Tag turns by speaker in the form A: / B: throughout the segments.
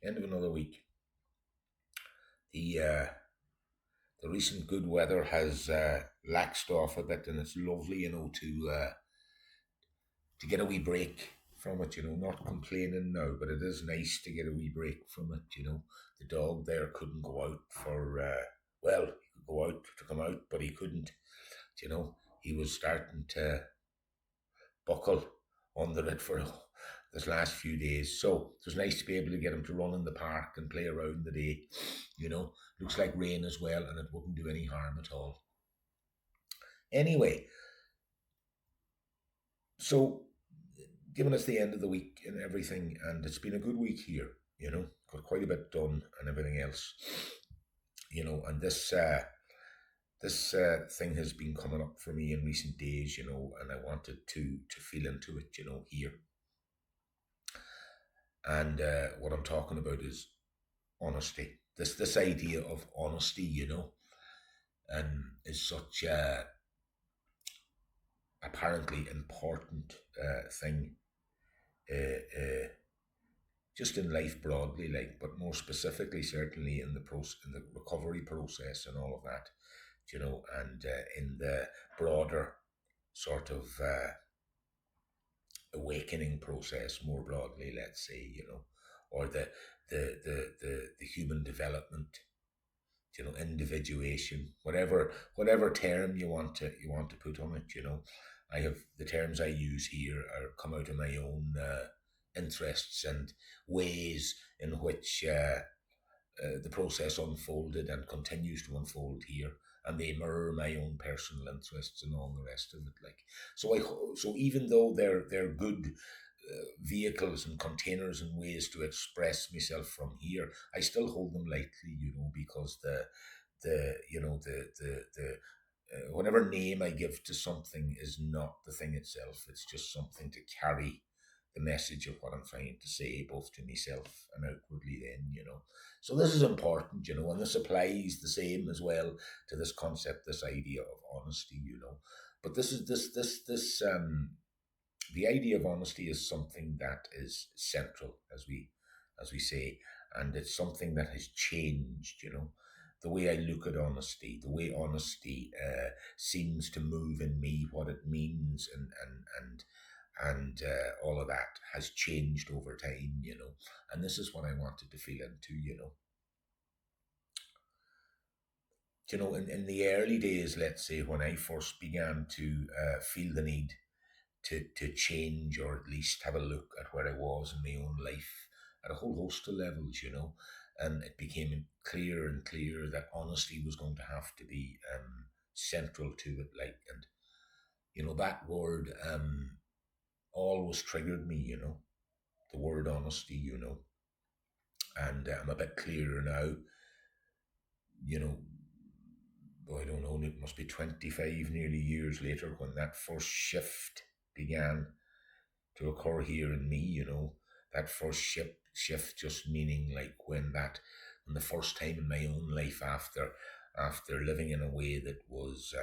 A: End of another week. The recent good weather has laxed off a bit, and it's lovely, to get a wee break from it. Not complaining now, but it is nice to get a wee break from it. The dog there couldn't go out for well, he could go out to come out, but he couldn't. He was starting to buckle under it for this last few days. So it was nice to be able to get him to run in the park and play around the day. Looks like rain as well, and it wouldn't do any harm at all. Anyway, so given us the end of the week and everything, and it's been a good week here. Got quite a bit done and everything else. And this thing has been coming up for me in recent days, and I wanted to feel into it, here. And what I'm talking about is honesty. This idea of honesty, is such a apparently important thing, just in life broadly, but more specifically, certainly in the recovery process and all of that, and in the broader sort of awakening process more broadly, let's say, or the human development, individuation, whatever term you want to put on it. I have the terms I use here are come out of my own interests and ways in which the process unfolded and continues to unfold here, and they mirror my own personal interests and all the rest of it. So even though they're good vehicles and containers and ways to express myself from here, I still hold them lightly, because the whatever name I give to something is not the thing itself. It's just something to carry the message of what I'm trying to say, both to myself and outwardly then, So this is important, and this applies the same as well to this concept, this idea of honesty, But the idea of honesty is something that is central, as we say, and it's something that has changed, the way I look at honesty, the way honesty seems to move in me, what it means, and all of that has changed over time, and this is what I wanted to feel into, in the early days, let's say, when I first began to feel the need to change, or at least have a look at where I was in my own life at a whole host of levels, and it became clearer and clearer that honesty was going to have to be central to it, and that word always triggered me, the word honesty, and I'm a bit clearer now, I don't know, it must be 25 nearly years later when that first shift began to occur here in me, that first shift just meaning when the first time in my own life after living in a way that was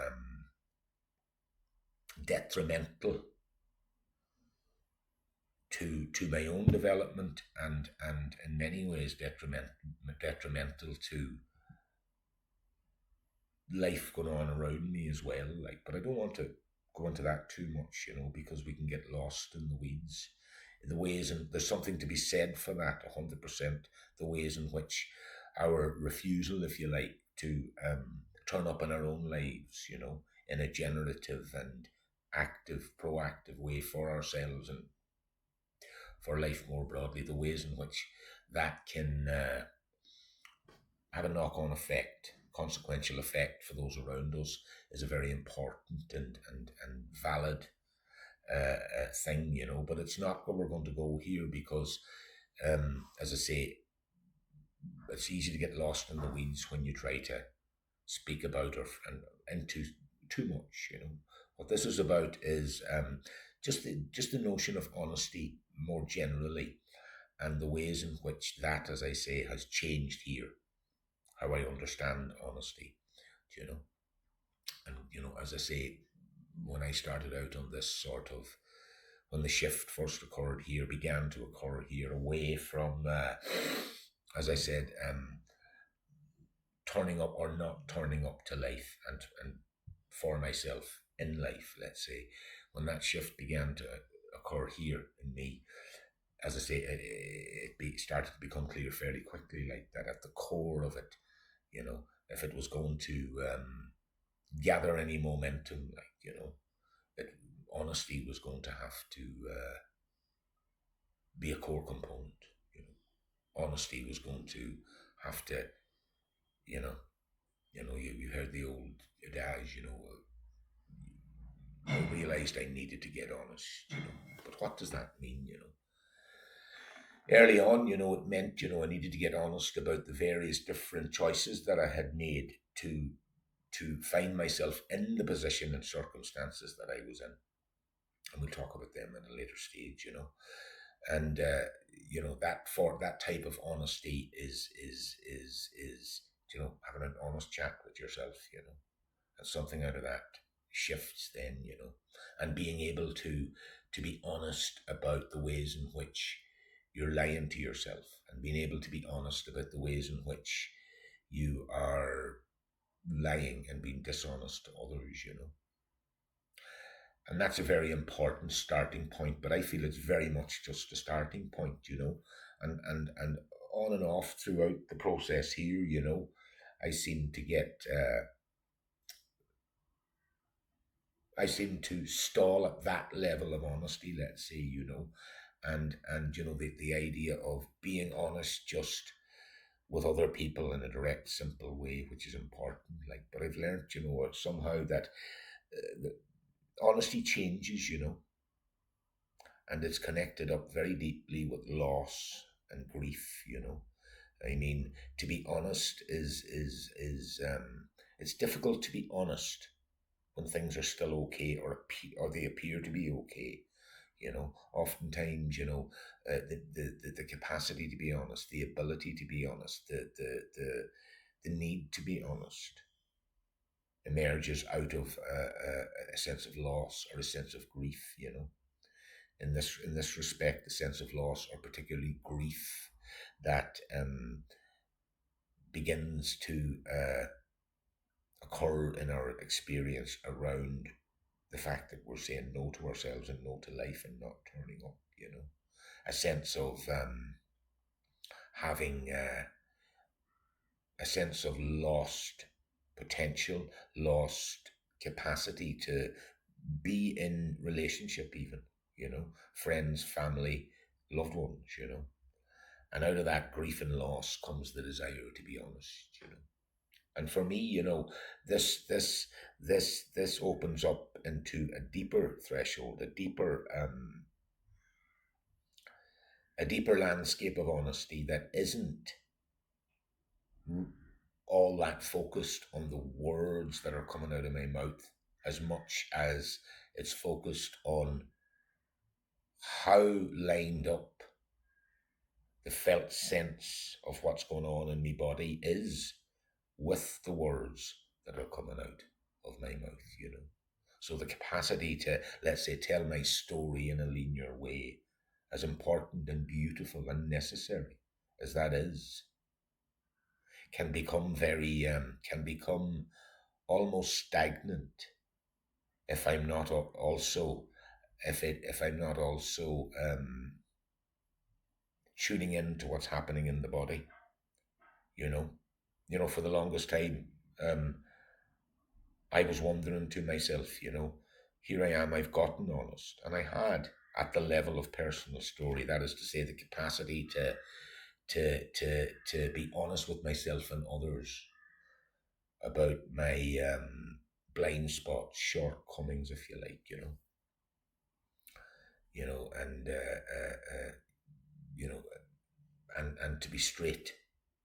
A: detrimental to my own development and in many ways detrimental to life going on around me as well. But I don't want to go into that too much, because we can get lost in the weeds. The ways, and there's something to be said for that, 100%. The ways in which our refusal, if you like, to turn up in our own lives, in a generative and active, proactive way for ourselves and for life more broadly, the ways in which that can have a knock-on effect, consequential effect for those around us, is a very important and valid thing, but it's not where we're going to go here, because as I say, it's easy to get lost in the weeds when you try to speak about and into too much. What this is about is just the notion of honesty more generally, and the ways in which that, as I say, has changed here, how I understand honesty, and as I say, when I started out on this sort of, when the shift first began to occur here, away from as I said, turning up or not turning up to life, and for myself in life, let's say, when that shift began to occur here in me, as I say, started to become clear fairly quickly, like that at the core of it, if it was going to gather any momentum, it, honesty was going to have to be a core component. You Honesty was going to have to, you know, you heard the old adage, I realized I needed to get honest, But what does that mean, Early on, it meant, I needed to get honest about the various different choices that I had made to find myself in the position and circumstances that I was in. And we'll talk about them at a later stage, And that for that type of honesty is having an honest chat with yourself, and something out of that shifts then, and being able to be honest about the ways in which you're lying to yourself, and being able to be honest about the ways in which you are lying and being dishonest to others, And that's a very important starting point, but I feel it's very much just a starting point, and on and off throughout the process here, I seem to get I seem to stall at that level of honesty, let's say, and the idea of being honest just with other people in a direct, simple way, which is important. Like, but I've learned, somehow that the honesty changes, and it's connected up very deeply with loss and grief. I mean, to be honest is it's difficult to be honest when things are still okay, or they appear to be okay. Oftentimes, the capacity to be honest, the ability to be honest, the need to be honest emerges out of a sense of loss or a sense of grief. In this respect, the sense of loss, or particularly grief, that begins to occur in our experience around the fact that we're saying no to ourselves and no to life and not turning up, a sense of having a sense of lost potential, lost capacity to be in relationship, even, friends, family, loved ones, And out of that grief and loss comes the desire to be honest. And for me, this opens up into a deeper threshold, a deeper landscape of honesty that isn't all that focused on the words that are coming out of my mouth, as much as it's focused on how lined up the felt sense of what's going on in my body is with the words that are coming out of my mouth. So the capacity to, let's say, tell my story in a linear way, as important and beautiful and necessary as that is, can become almost stagnant if I'm not also if I'm not also tuning in to what's happening in the body. You know, for the longest time, I was wondering to myself, here I am, I've gotten honest, and I had, at the level of personal story, that is to say, the capacity to be honest with myself and others about my blind spots, shortcomings, if you like, and you know, and to be straight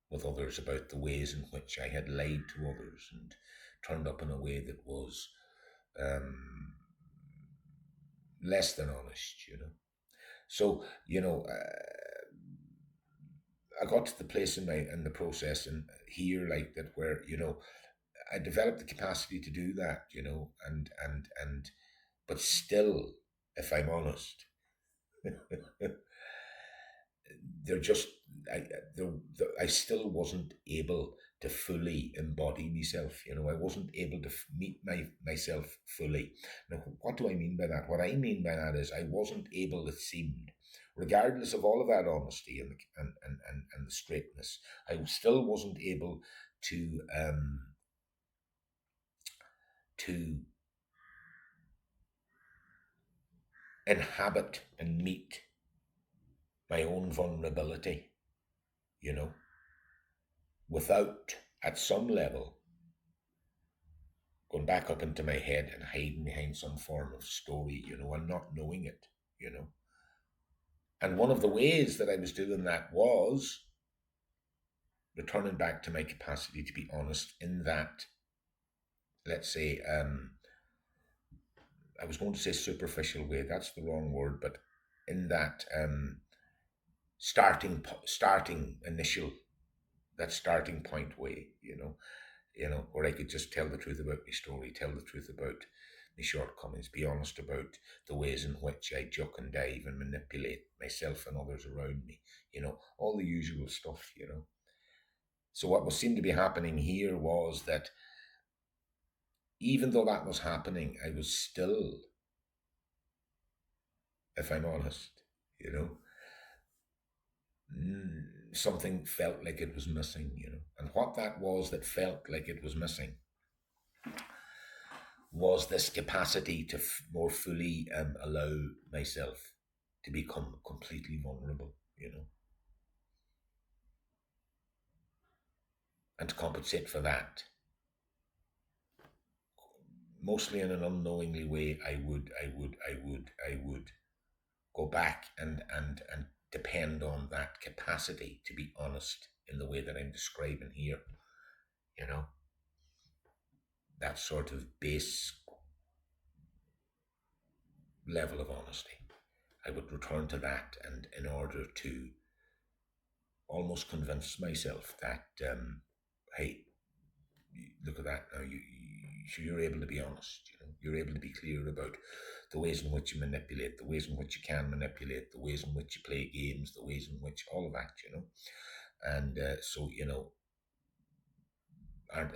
A: with others about the ways in which I had lied to others and turned up in a way that was um, less than honest. So I got to the place in the process and here, like that, where I developed the capacity to do that, and but still, if I'm honest, there just I still wasn't able to fully embody myself. I wasn't able to meet myself fully. Now, what do I mean by that? What I mean by that is I wasn't able, it seemed, regardless of all of that honesty and the straightness, I still wasn't able to inhabit and meet my own vulnerability, you know, without, at some level, going back up into my head and hiding behind some form of story, and not knowing it, you know. And one of the ways that I was doing that was returning back to my capacity to be honest in that, let's say, I was going to say superficial way, that's the wrong word, but in that starting initial, that starting point way, where I could just tell the truth about my story, tell the truth about my shortcomings, be honest about the ways in which I duck and dive and manipulate myself and others around me, all the. Stuff. So what was seemed to be happening here was that even though that was happening, I was still, if I'm honest, you know, something felt like it was missing, And what that was that felt like it was missing was this capacity to more fully allow myself to become completely vulnerable, and to compensate for that. Mostly in an unknowingly way, I would go back and depend on that capacity to be honest in the way that I'm describing here, you know, that sort of base level of honesty. I would return to that, and in order to almost convince myself that, hey, look at that now, you're able to be honest, you're able to be clear about the ways in which you manipulate, the ways in which you can manipulate, the ways in which you play games, the ways in which all of that, and so,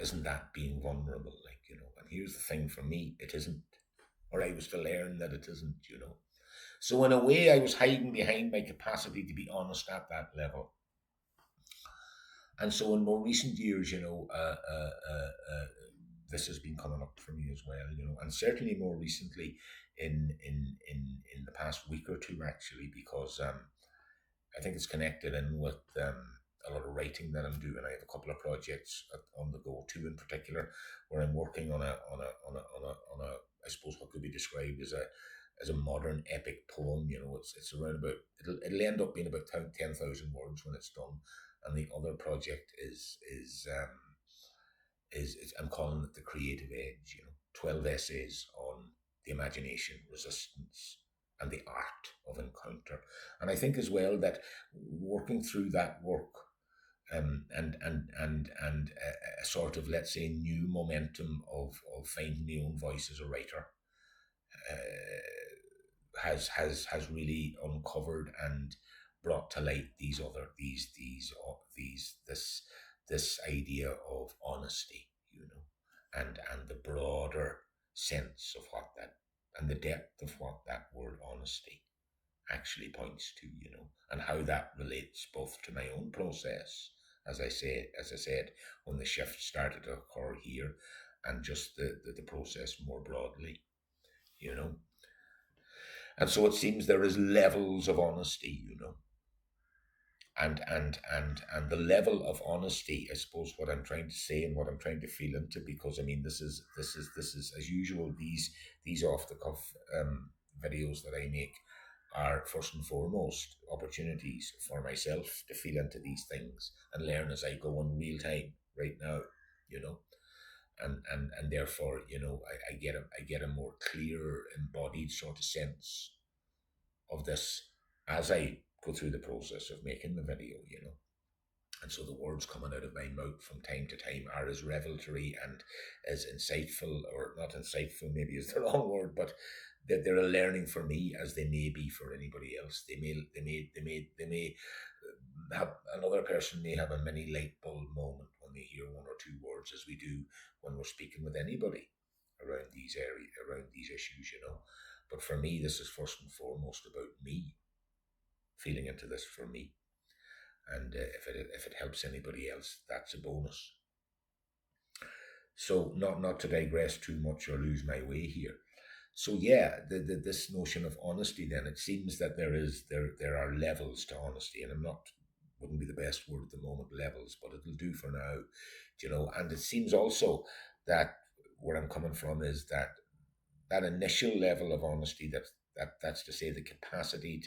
A: isn't that being vulnerable, and here's the thing, for me it isn't, or I was to learn that it isn't, so in a way I was hiding behind my capacity to be honest at that level. And so in more recent years, this has been coming up for me as well, and certainly more recently in the past week or two, actually, because I think it's connected in with a lot of writing that I'm doing. I have a couple of projects on the go, two in particular, where I'm working on a I suppose what could be described as a modern epic poem. It's around about, it'll end up being about 10,000 words when it's done. And the other project is I'm calling it The Creative Edge. 12 essays on the imagination, resistance, and the art of encounter. And I think as well that working through that work, and a sort of, let's say, new momentum of finding my own voice as a writer, has really uncovered and brought to light this idea of honesty, and the broader sense of what that, and the depth of what that word honesty actually points to, and how that relates both to my own process, as I said, when the shift started to occur here, and just the process more broadly, And so it seems there is levels of honesty, and the level of honesty, I suppose, what I'm trying to say and what I'm trying to feel into, because I mean, this is as usual, these off the cuff videos that I make are first and foremost opportunities for myself to feel into these things and learn as I go in real time right now, and therefore, I get a more clear, embodied sort of sense of this as I go through the process of making the video, And so the words coming out of my mouth from time to time are as revelatory and as insightful, or not insightful, maybe is the wrong word, but that they're a learning for me as they may be for anybody else. They may have another person may have a mini light bulb moment when they hear one or two words, as we do when we're speaking with anybody around these issues, you know. But for me, this is first and foremost about me feeling into this for me, and if it helps anybody else, that's a bonus. So not to digress too much or lose my way here. So yeah, this notion of honesty, then it seems that there are levels to honesty, and I'm not wouldn't be the best word at the moment, levels, but it'll do for now, you know. And it seems also that where I'm coming from is that that initial level of honesty, that's to say the capacity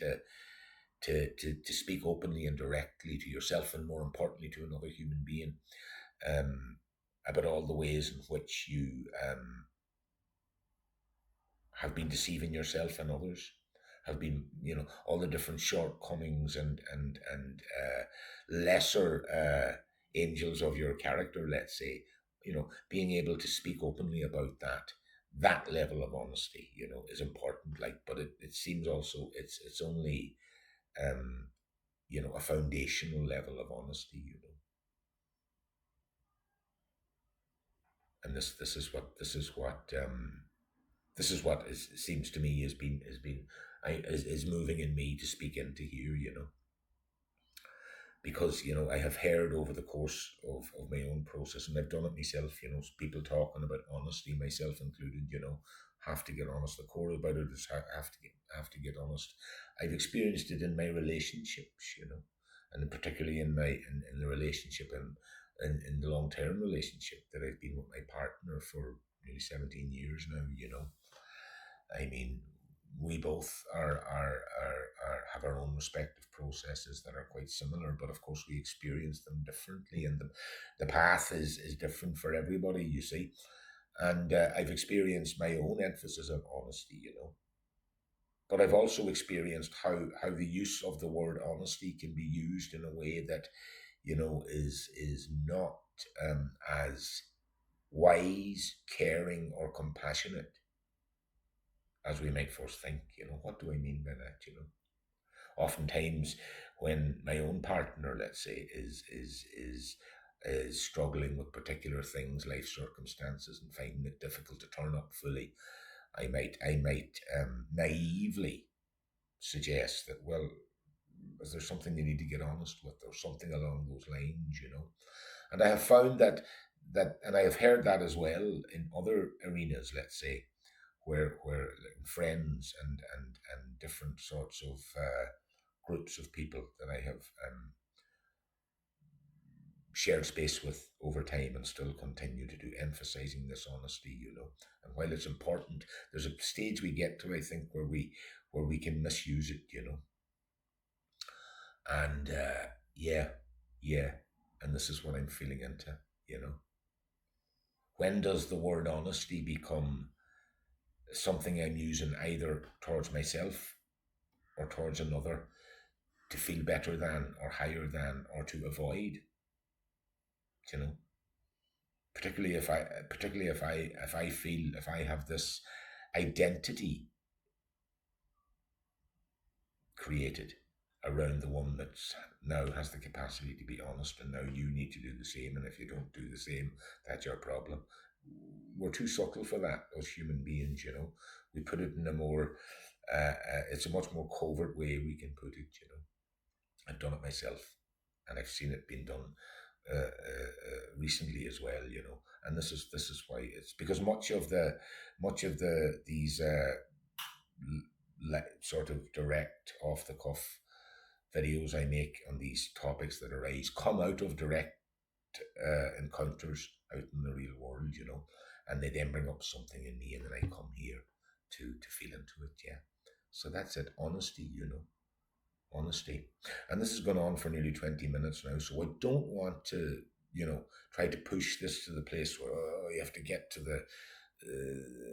A: to speak openly and directly to yourself, and more importantly to another human being, um, about all the ways in which you have been deceiving yourself and others, have been, you know, all the different shortcomings and lesser angels of your character, let's say, you know, being able to speak openly about that level of honesty, you know, is important. Like, but it seems also it's only um, you know, a foundational level of honesty, you know. And this is what seems to me is moving in me to speak into here, you know, because you know I have heard over the course of my own process, and I've done it myself, you know, people talking about honesty, myself included, you know, have to get honest. The core about it is have to get honest. I've experienced it in my relationships, you know, and particularly in the relationship and in the long term relationship that I've been with my partner for nearly 17 years now, you know. I mean, we both are have our own respective processes that are quite similar, but of course we experience them differently, and the path is different for everybody, you see. And I've experienced my own emphasis on honesty, you know, but I've also experienced how the use of the word honesty can be used in a way that, you know, is not as wise, caring, or compassionate as we might first think. You know, what do I mean by that? You know, oftentimes when my own partner, let's say, is struggling with particular things, life circumstances, and finding it difficult to turn up fully, I might naively suggest that, well, is there something you need to get honest with, or something along those lines, you know? And I have found that, and I have heard that as well in other arenas, let's say, where like friends and different sorts of groups of people that I have shared space with over time and still continue to do, emphasizing this honesty, you know. And while it's important, there's a stage we get to, I think, where we can misuse it, you know. And yeah, yeah, and this is what I'm feeling into, you know. When does the word honesty become something I'm using either towards myself or towards another to feel better than or higher than or to avoid, you know? Particularly if I feel, if I have this identity created around the one that's now has the capacity to be honest, and now you need to do the same, and if you don't do the same, that's your problem. We're too subtle for that as human beings, you know. We put it in a more it's a much more covert way we can put it, you know. I've done it myself, and I've seen it being done recently as well, you know. And this is why it's because much of these sort of direct off the cuff videos I make on these topics that arise come out of direct encounters out in the real world, you know, and they then bring up something in me, and then I come here to feel into it, yeah. So that's it, honesty, you know, honesty. And this has gone on for nearly 20 minutes now, so I don't want to, you know, try to push this to the place where you have to get to the,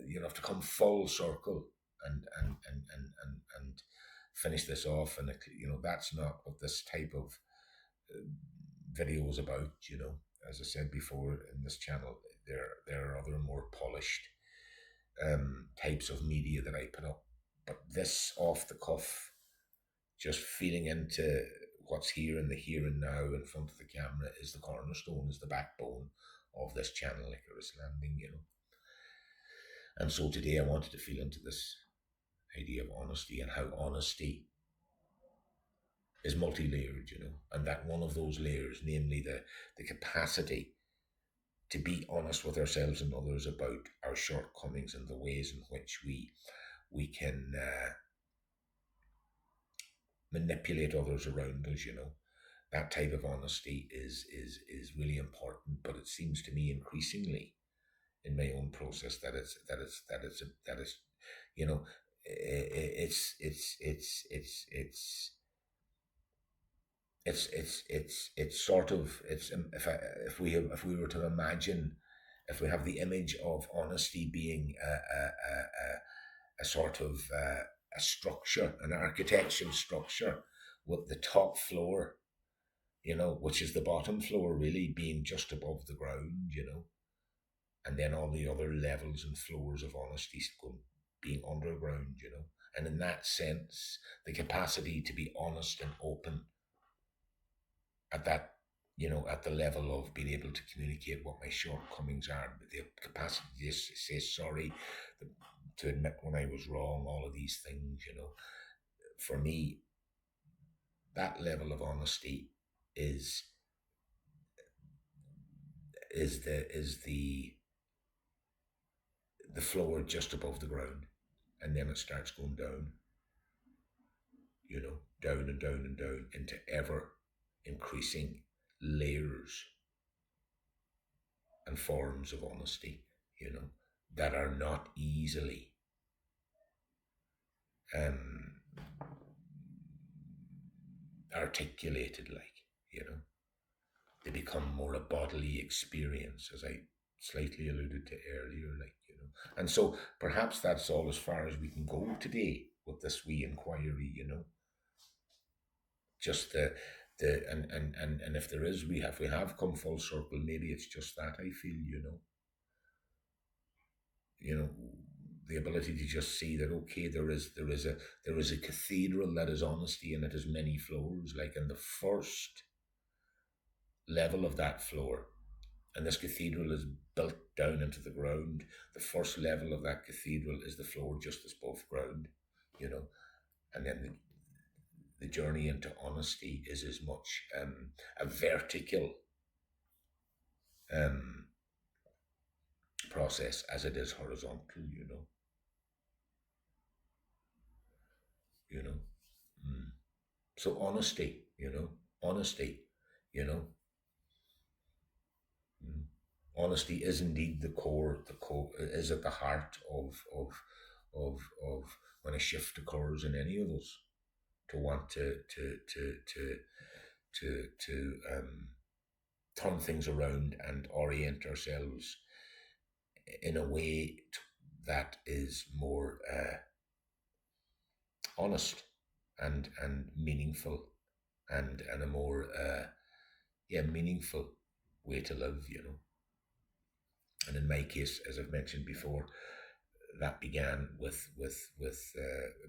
A: you have to come full circle and finish this off. And, you know, that's not what this type of uh, video is about, you know. As I said before in this channel, there are other more polished types of media that I put up. But this off the cuff, just feeling into what's here in the here and now in front of the camera is the cornerstone, is the backbone of this channel Icarus landing, you know. And so today I wanted to feel into this idea of honesty and how honesty is multi-layered, you know, and that one of those layers, namely the capacity to be honest with ourselves and others about our shortcomings and the ways in which we can manipulate others around us, you know. That type of honesty is really important, but it seems to me increasingly in my own process that it's you know, it's sort of it's if we were to imagine, if we have the image of honesty being a sort of a structure, an architectural structure, with the top floor, you know, which is the bottom floor, really being just above the ground, you know, and then all the other levels and floors of honesty being underground, you know. And in that sense, the capacity to be honest and open at that, you know, at the level of being able to communicate what my shortcomings are, the capacity to say sorry, to admit when I was wrong, all of these things, you know. For me, that level of honesty is the floor just above the ground, and then it starts going down, you know, down and down and down into ever increasing layers and forms of honesty, you know, that are not easily articulated, like, you know. They become more a bodily experience, as I slightly alluded to earlier, like, you know. And so perhaps that's all as far as we can go today with this wee inquiry, you know. Just the and if there is, we have come full circle, maybe it's just that, I feel, you know. You know, the ability to just see that, okay, there is a cathedral that is honesty, and it has many floors, like, in the first level of that floor, and this cathedral is built down into the ground. The first level of that cathedral is the floor just as above ground, you know. And then the journey into honesty is as much a vertical process as it is horizontal, you know. You know. So honesty, you know, honesty, you know. Mm. Honesty is indeed the core is at the heart of when a shift occurs in any of us, to want to turn things around and orient ourselves in a way that is more honest and meaningful, and a more meaningful way to live, you know. And in my case, as I've mentioned before, that began with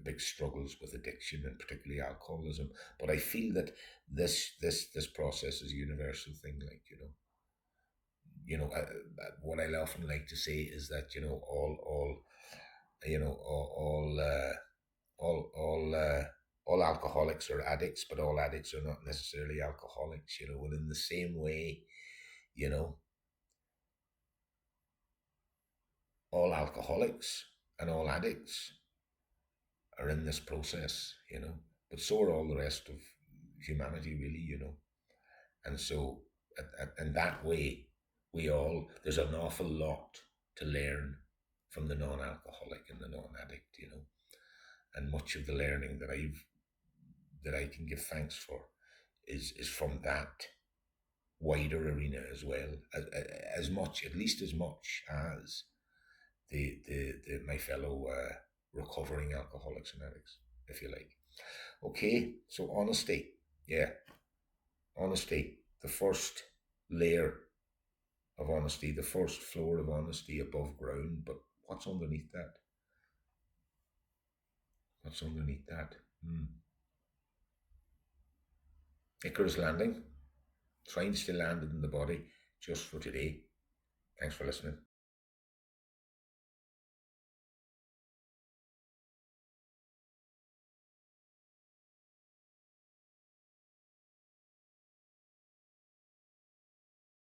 A: big struggles with addiction, and particularly alcoholism. But I feel that this process is a universal thing, like, you know. You know, what I often like to say is that, you know, all you know all alcoholics are addicts, but all addicts are not necessarily alcoholics, you know. And in the same way, you know, all alcoholics and all addicts are in this process, you know, but so are all the rest of humanity, really, you know. And so, in that way, there's an awful lot to learn from the non-alcoholic and the non-addict, you know. And much of the learning that I can give thanks for is from that wider arena as well, as much, at least as much as the my fellow recovering alcoholics and addicts, if you like. Okay, so honesty, yeah, honesty, the first layer of honesty, the first floor of honesty above ground. But what's underneath that? What's underneath that? Icarus landing. Swine still landed in the body just for today. Thanks for listening.